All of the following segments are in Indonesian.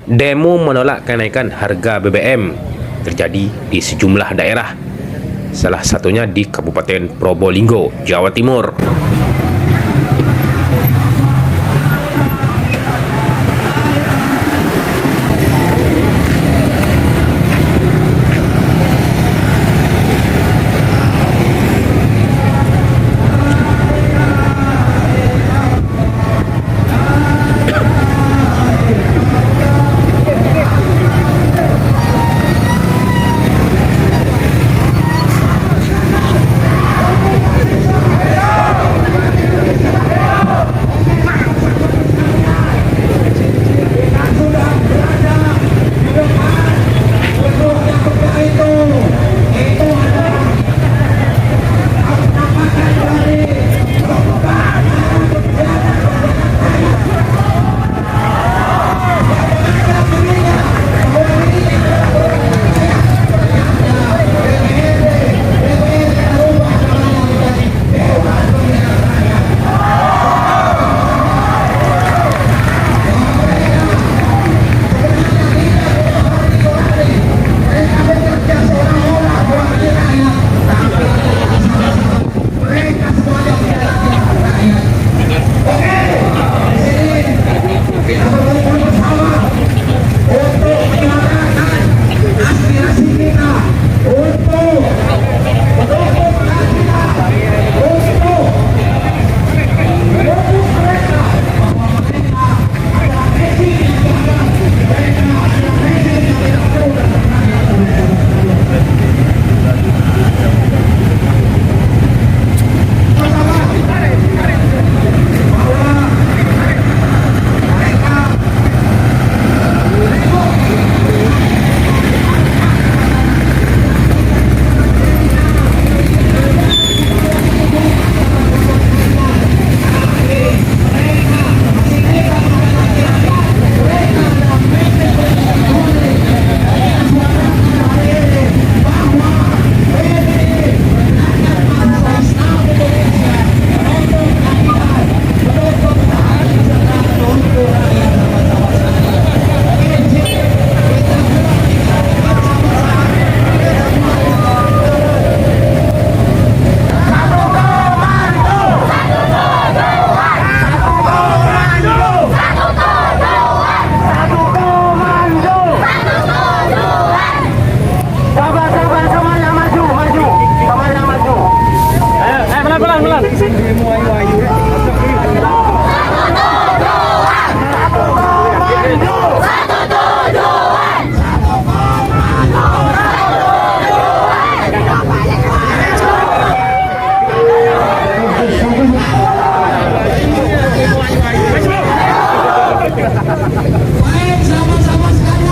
Demo menolak kenaikan harga BBM terjadi di sejumlah daerah, salah satunya di Kabupaten Probolinggo, Jawa Timur.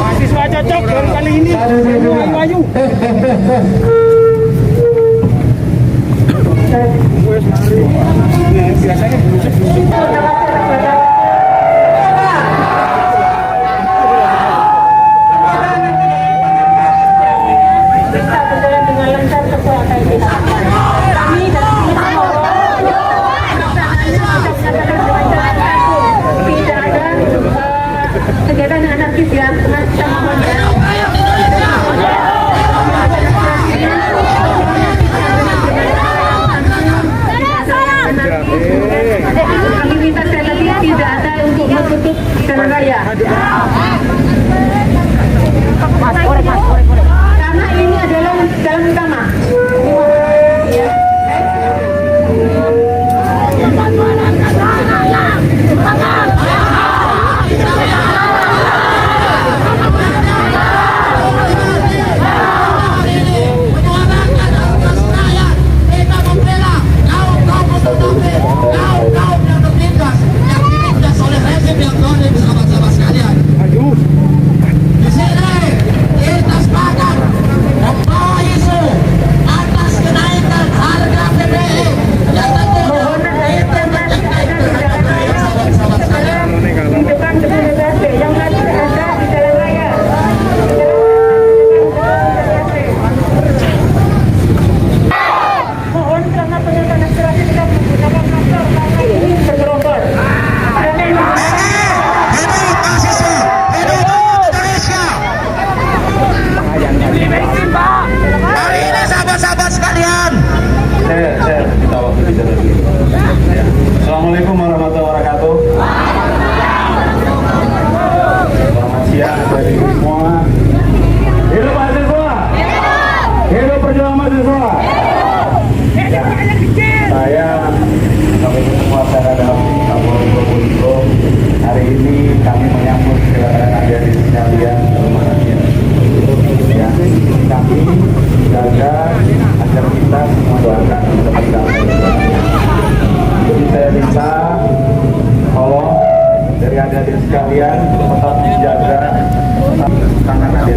Mahasiswa cocok baru kali ini. Ayu. Kegiatan anarkis ya, aktivitas relatif tidak ada untuk menutup jalan raya. Karena ini adalah jalan utama.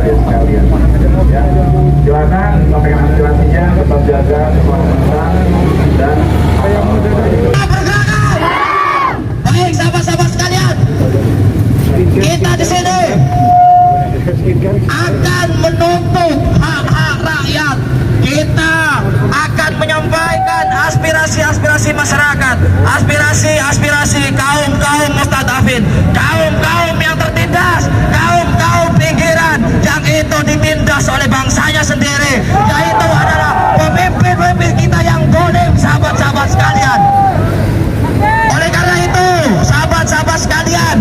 saya sekalian. Ya, silakan sampaikan aspirasinya, tetap jaga keselamatan dan Baik, sahabat-sahabat sekalian, kita di sini akan menuntut hak-hak rakyat. Kita akan menyampaikan aspirasi-aspirasi masyarakat, aspirasi-aspirasi kaum-kaum mustadafin, kaum-kaum yang tertindas, kaum-kaum pinggiran yang itu ditindas oleh bangsanya sendiri, yaitu adalah pemimpin-pemimpin kita yang zalim, sahabat-sahabat sekalian. Oleh karena itu, sahabat-sahabat sekalian,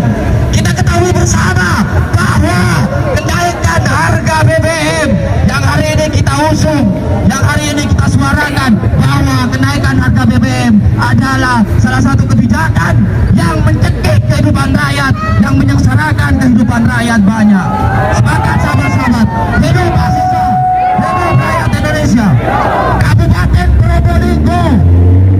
kita ketahui bersama bahwa kenaikan harga BBM yang hari ini kita usung, yang hari ini kita suarakan, bahwa kenaikan harga BBM adalah salah satu kebijakan yang mencekik kehidupan rakyat, yang menyengsarakan kehidupan rakyat banyak. Sepakat sahabat-sahabat, hidup mahasiswa, hidup rakyat Indonesia. Kabupaten Probolinggo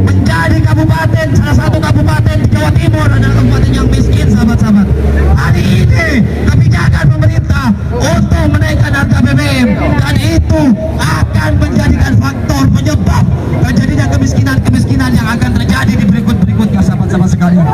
menjadi kabupaten, salah satu kabupaten di Jawa Timur adalah kabupaten yang miskin, sahabat-sahabat. Hari ini kebijakan pemerintah untuk menaikkan harga BBM, dan itu akan menjadikan faktor penyebab terjadinya kemiskinan yang akan terjadi di berikutnya, sahabat-sahabat sekalian.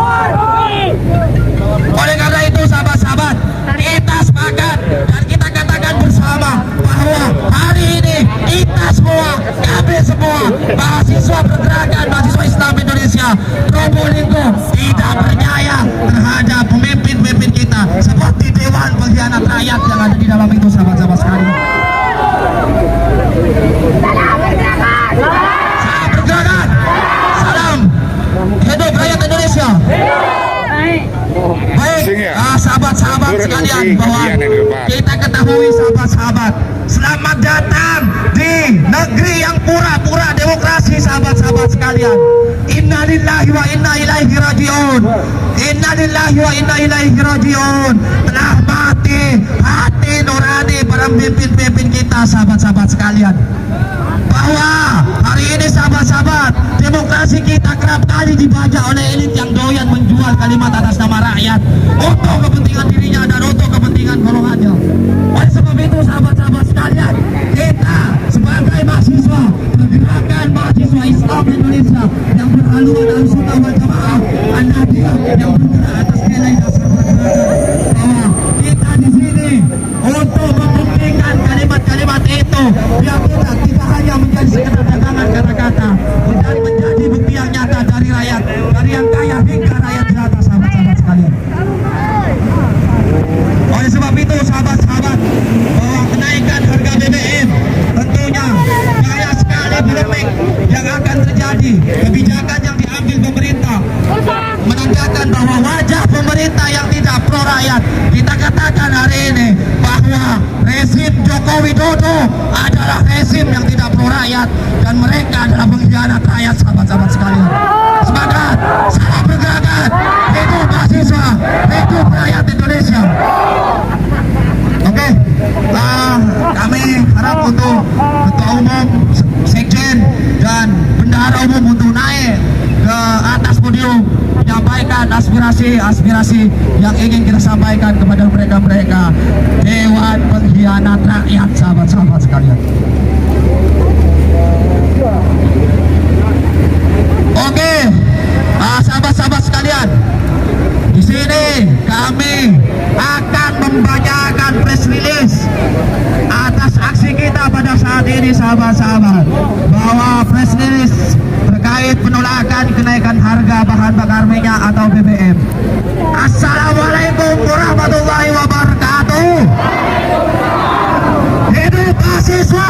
Oleh karena itu, sahabat-sahabat, kita sepakat dan kita katakan bersama bahwa hari ini kita semua, kami semua mahasiswa pergerakan mahasiswa Islam Indonesia Probolinggo tidak percaya terhadap pemimpin-pemimpin kita seperti Dewan Pengkhianat Rakyat yang ada di dalam itu, sahabat-sahabat sekalian. Salam pergerakan, salam hidup rakyat Indonesia. Baik, sahabat-sahabat sekalian, bahwa kita ketahui, sahabat-sahabat, selamat datang di negeri yang pura-pura demokrasi, sahabat-sahabat sekalian. Innalillahi wa inna ilaihi rajiun. Innalillahi wa inna ilaihi rajiun. Telah mati hati nurani para pemimpin-pemimpin kita, sahabat-sahabat sekalian. Bahwa hari ini, sahabat-sahabat, demokrasi kita kerap kali dibajak oleh elit yang doyan menjual kalimat atas nama rakyat untuk kepentingan dirinya dan untuk kepentingan golongannya. Oleh sebab itu, sahabat-sahabat sekalian, kita sebagai mahasiswa pergerakan mahasiswa Islam Indonesia yang berhaluan al-sunnah wal jamaah an-nahdiyah yang bergerak atas nilai dasar pergerakan, bahwa kita di sini untuk membuktikan kalimat-kalimat itu, yang kita tidak hanya menjadi sekedar dagangan kata-kata, dan menjadi bukti yang nyata dari rakyat, dari yang kaya hingga rakyat jelata, sahabat-sahabat sekalian. Oleh sebab itu, sahabat-sahabat, bahwa kenaikan harga BBM tentunya banyak sekali polemik yang akan terjadi. Kebijakan yang diambil pemerintah menandakan bahwa wajah pemerintah yang tidak pro rakyat. Kita katakan hari ini bahwa rezim Joko Widodo adalah rezim yang tidak pro rakyat, dan mereka adalah pengkhianat rakyat, sahabat-sahabat sekalian. Semangat, salam pergerakan, hidup mahasiswa, hidup rakyat Indonesia. Oke, kami harap untuk ketua umum, sekjen, dan bendahara umum untuk naik ke atas podium menyampaikan aspirasi-aspirasi yang ingin kita sampaikan kepada mereka-mereka Dewan Pengkhianat Rakyat, sahabat-sahabat sekalian. Oke, sahabat-sahabat sekalian, di sini kami akan membacakan press release atas aksi kita pada saat ini, sahabat-sahabat, bahwa press release terkait penolakan kenaikan harga bahan bakar minyak atau BBM. Assalamualaikum warahmatullahi wabarakatuh. Hidup mahasiswa,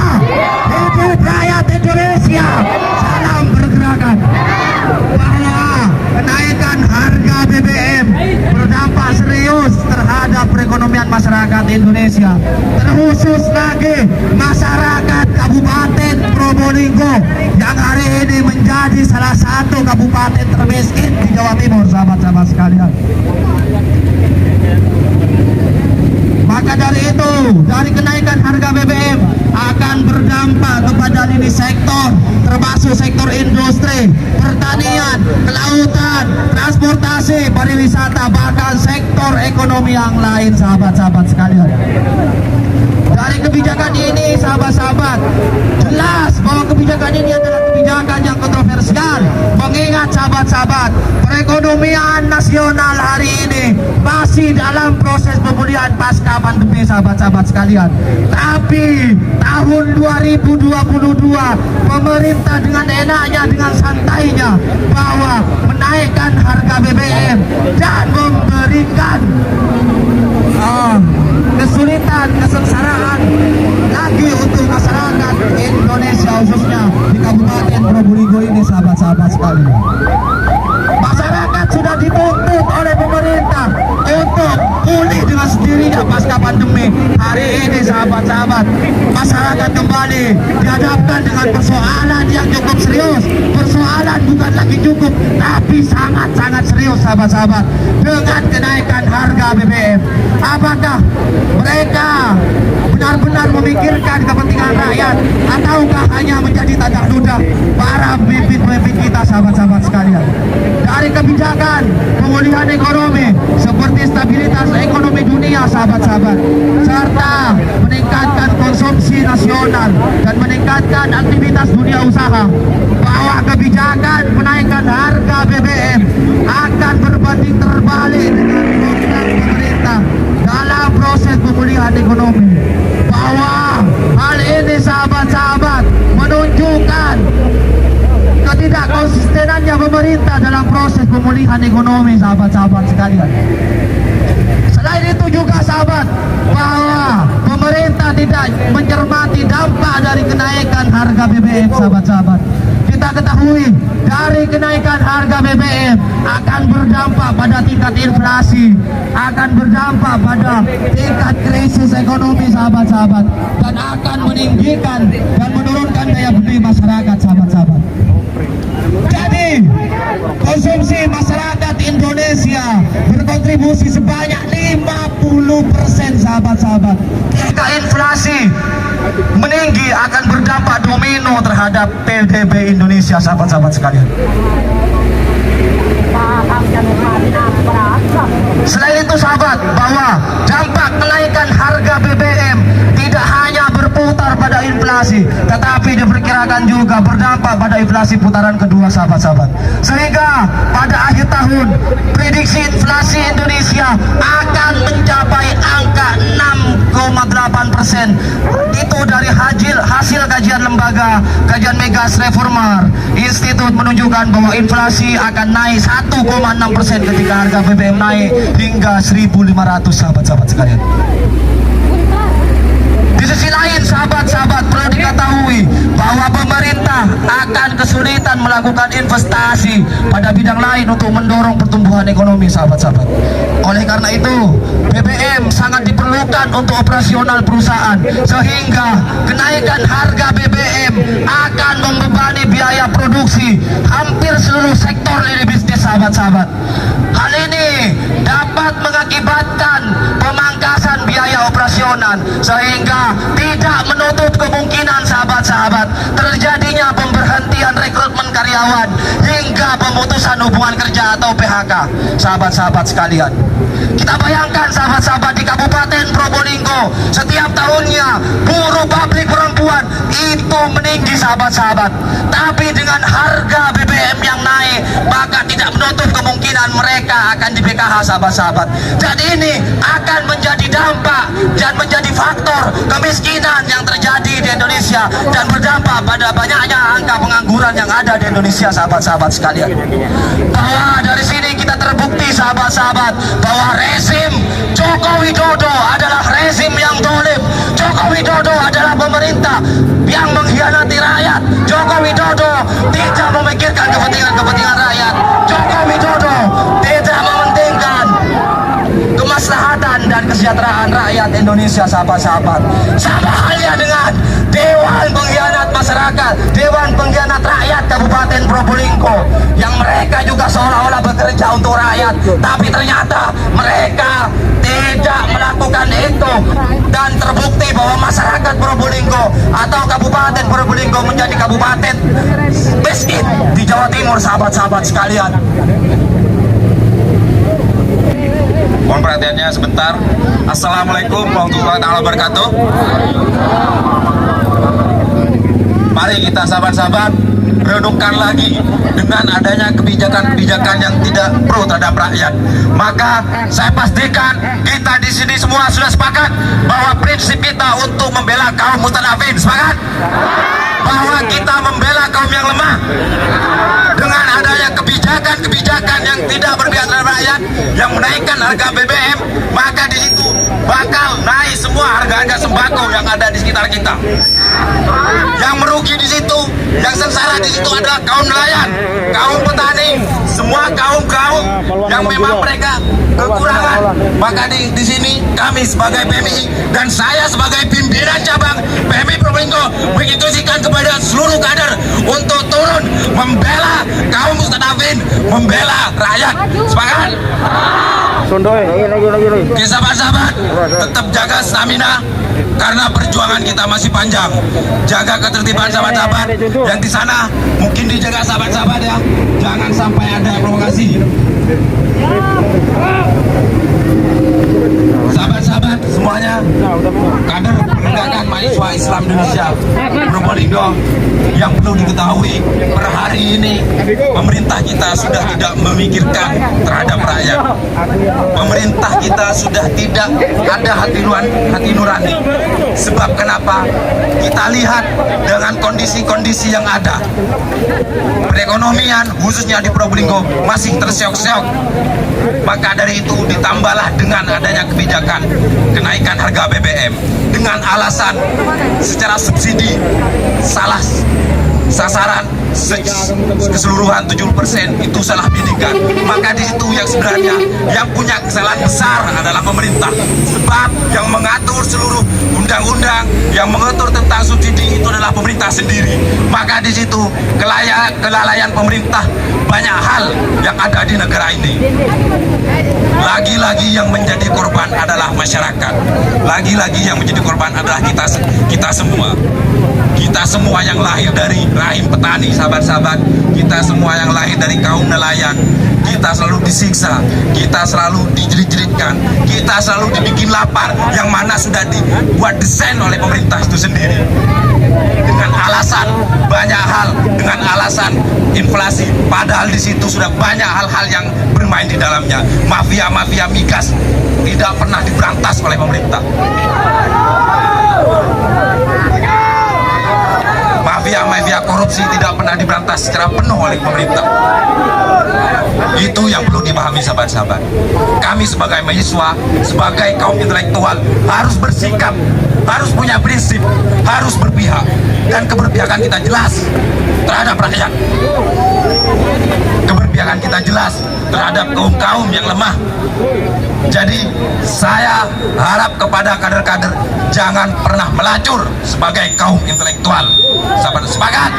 hidup rakyat Indonesia. Salam pergerakan. Bahwa kenaikan harga BBM berdampak serius terhadap perekonomian masyarakat Indonesia, terkhusus lagi masyarakat Kabupaten Probolinggo yang hari ini menjadi salah satu kabupaten termiskin di Jawa Timur, sahabat-sahabat sekalian. Maka dari itu, dari kenaikan harga BBM akan berdampak kepada lini sektor, termasuk sektor industri, pertanian, kelautan, transportasi, pariwisata, bahkan sektor ekonomi yang lain, sahabat-sahabat sekalian. Dari kebijakan ini sahabat-sahabat, jelas bahwa kebijakan ini adalah kebijakan yang kontroversial. Mengingat sahabat-sahabat, perekonomian nasional hari ini masih dalam proses pemulihan pasca pandemi sahabat-sahabat sekalian. Tapi tahun 2022 pemerintah dengan enaknya, dengan santainya bahwa menaikkan harga BBM dan memberikan kesulitan, kesengsaraan lagi untuk masyarakat Indonesia, khususnya di Kabupaten Probolinggo ini sahabat-sahabat sekalian. Masyarakat sudah dituntut oleh pemerintah untuk pulih dengan sendirinya pasca pandemi. Hari ini sahabat-sahabat, masyarakat kembali dihadapkan dengan persoalan yang cukup serius. Persoalan bukan lagi cukup, tapi sangat-sangat serius sahabat-sahabat, dengan kenaikan harga BBM. Apakah mereka benar-benar memikirkan kepentingan rakyat, ataukah hanya menjadi tanda ludah para pemimpin-pemimpin kita sahabat-sahabat sekalian? Dari kebijakan pemulihan ekonomi seperti stabilitas ekonomi dunia sahabat-sahabat, serta meningkatkan konsumsi nasional dan meningkatkan aktivitas dunia usaha, bahwa kebijakan menaikkan harga BBM akan berbanding terbalik dengan program pemerintah dalam proses pemulihan ekonomi. Bahwa hal ini sahabat-sahabat menunjukkan ketidakkonsistenannya pemerintah dalam proses pemulihan ekonomi sahabat-sahabat sekalian. Selain itu juga sahabat, bahwa pemerintah tidak mencermati dampak dari kenaikan harga BBM sahabat-sahabat. Kita ketahui dari kenaikan harga BBM akan berdampak pada tingkat inflasi, akan berdampak pada tingkat krisis ekonomi sahabat-sahabat, dan akan meninggikan dan menurunkan daya beli masyarakat sahabat-sahabat. Jadi konsumsi masyarakat Indonesia berkontribusi sebanyak 50% sahabat-sahabat. Jika inflasi meninggi akan berdampak domino terhadap PDB Indonesia sahabat-sahabat sekalian. Selain itu sahabat, bahwa dampak kenaikan harga BBM tidak hanya berputar pada inflasi, tetapi diperkirakan juga berdampak pada inflasi putaran kedua sahabat-sahabat. Sehingga pada akhir tahun prediksi inflasi Indonesia akan mencapai angka 6,8%. Itu dari hasil kajian lembaga kajian Megas Reformer Institute menunjukkan bahwa inflasi akan naik 1,6% ketika harga BBM naik hingga 1.500 sahabat-sahabat sekalian. Di sisi lain sahabat-sahabat, perlu diketahui bahwa pemerintah akan kesulitan melakukan investasi pada bidang lain untuk mendorong pertumbuhan ekonomi sahabat-sahabat. Oleh karena itu BBM sangat diperlukan untuk operasional perusahaan, sehingga kenaikan harga BBM akan membebani biaya produksi hampir seluruh sektor lini bisnis sahabat-sahabat. Hal ini dapat mengakibatkan pemangkasan biaya operasional, sehingga tidak menutup kemungkinan sahabat-sahabat terjadinya pemberhentian rekrutmen karyawan hingga pemutusan hubungan kerja atau PHK sahabat-sahabat sekalian. Kita bayangkan sahabat-sahabat, di Kabupaten Probolinggo setiap tahunnya buruh pabrik perempuan itu meninggi sahabat-sahabat, tapi dengan harga BBM yang naik maka tidak menutup kemungkinan mereka akan di PKH sahabat-sahabat. Jadi ini akan menjadi dampak dan menjadi faktor kemiskinan yang terjadi di Indonesia dan berdampak pada banyaknya angka pengangguran yang ada di Indonesia sahabat-sahabat sekalian. Bahwa dari sini kita terbukti sahabat-sahabat bahwa rezim Joko Widodo adalah rezim yang dolim. Joko Widodo adalah pemerintah yang mengkhianati rakyat. Joko Widodo tidak memikirkan kepentingan rakyat. Joko Widodo tidak mementingkan kemaslahatan dan kesejahteraan rakyat Indonesia sahabat-sahabat. Sama halnya dengan Dewan Pengkhianat Masyarakat, Dewan Pengkhianat Rakyat Kabupaten Probolinggo, yang mereka juga seolah-olah bekerja untuk rakyat, tapi ternyata mereka tidak melakukan itu, dan terbukti bahwa masyarakat Probolinggo atau Kabupaten Probolinggo menjadi kabupaten miskin di Jawa Timur sahabat-sahabat sekalian. Mohon perhatiannya sebentar. Assalamualaikum warahmatullahi wabarakatuh. Mari kita sahabat-sahabat redupkan lagi dengan adanya kebijakan-kebijakan yang tidak pro terhadap rakyat. Maka saya pastikan kita di sini semua sudah sepakat bahwa prinsip kita untuk membela kaum mustadafin. Sepakat? Bahwa kita membela kaum yang lemah. Dengan adanya kebijakan-kebijakan yang tidak berpihak terhadap rakyat, yang menaikkan harga BBM, maka di situ bakal naik semua harga-harga sembako yang ada di sekitar kita. Yang merugi di situ, yang sengsara di situ adalah kaum nelayan, kaum petani, semua kaum-kaum yang memang mereka kekurangan. Maka di sini kami sebagai PMI dan saya sebagai pimpinan cabang PMI Probolinggo menginstruksikan kepada seluruh kader untuk turun membela kaum mustadafin, membela rakyat. Sepakat? Oke sahabat-sahabat, tetap jaga stamina karena perjuangan kita masih panjang. Jaga ketertiban sahabat-sahabat. Yang di sana mungkin dijaga sahabat-sahabat ya. Jangan sampai ada provokasi. Sahabat-sahabat semuanya, kader penegakan mahasiswa Islam Indonesia Probolinggo, yang perlu diketahui per hari ini pemerintah kita sudah tidak memikirkan terhadap rakyat. Pemerintah kita sudah tidak ada hati nurani. Sebab kenapa? Kita lihat dengan kondisi-kondisi yang ada, perekonomian khususnya di Probolinggo masih terseok-seok. Maka dari itu ditambahlah dengan adanya kebijakan kenaikan harga BBM dengan alasan secara subsidi salah sasaran keseluruhan 70% itu salah bidikan. Maka di situ yang sebenarnya yang punya kesalahan besar adalah pemerintah, sebab yang mengatur seluruh undang-undang yang mengatur tentang subsidi itu adalah pemerintah sendiri. Maka di situ kelalaian pemerintah banyak hal yang ada di negara ini. Lagi-lagi yang menjadi korban adalah masyarakat. Lagi-lagi yang menjadi korban adalah kita semua. Kita semua yang lahir dari rahim petani, sahabat-sahabat. Kita semua yang lahir dari kaum nelayan. Kita selalu disiksa, kita selalu dijerit-jeritkan, kita selalu dibikin lapar, yang mana sudah dibuat desain oleh pemerintah itu sendiri. Dengan alasan banyak hal, dengan alasan inflasi, padahal di situ sudah banyak hal-hal yang bermain di dalamnya. Mafia-mafia migas tidak pernah diberantas oleh pemerintah. Mafia-mafia korupsi tidak pernah diberantas secara penuh oleh pemerintah. Itu yang perlu dipahami sahabat-sahabat. Kami sebagai mahasiswa, sebagai kaum intelektual harus bersikap, harus punya prinsip, harus berpihak, dan keberpihakan kita jelas terhadap rakyat. Keberpihakan kita jelas terhadap kaum-kaum yang lemah. Jadi saya harap kepada kader-kader jangan pernah melacur sebagai kaum intelektual. Sahabat, sepakat?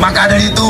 Maka dari itu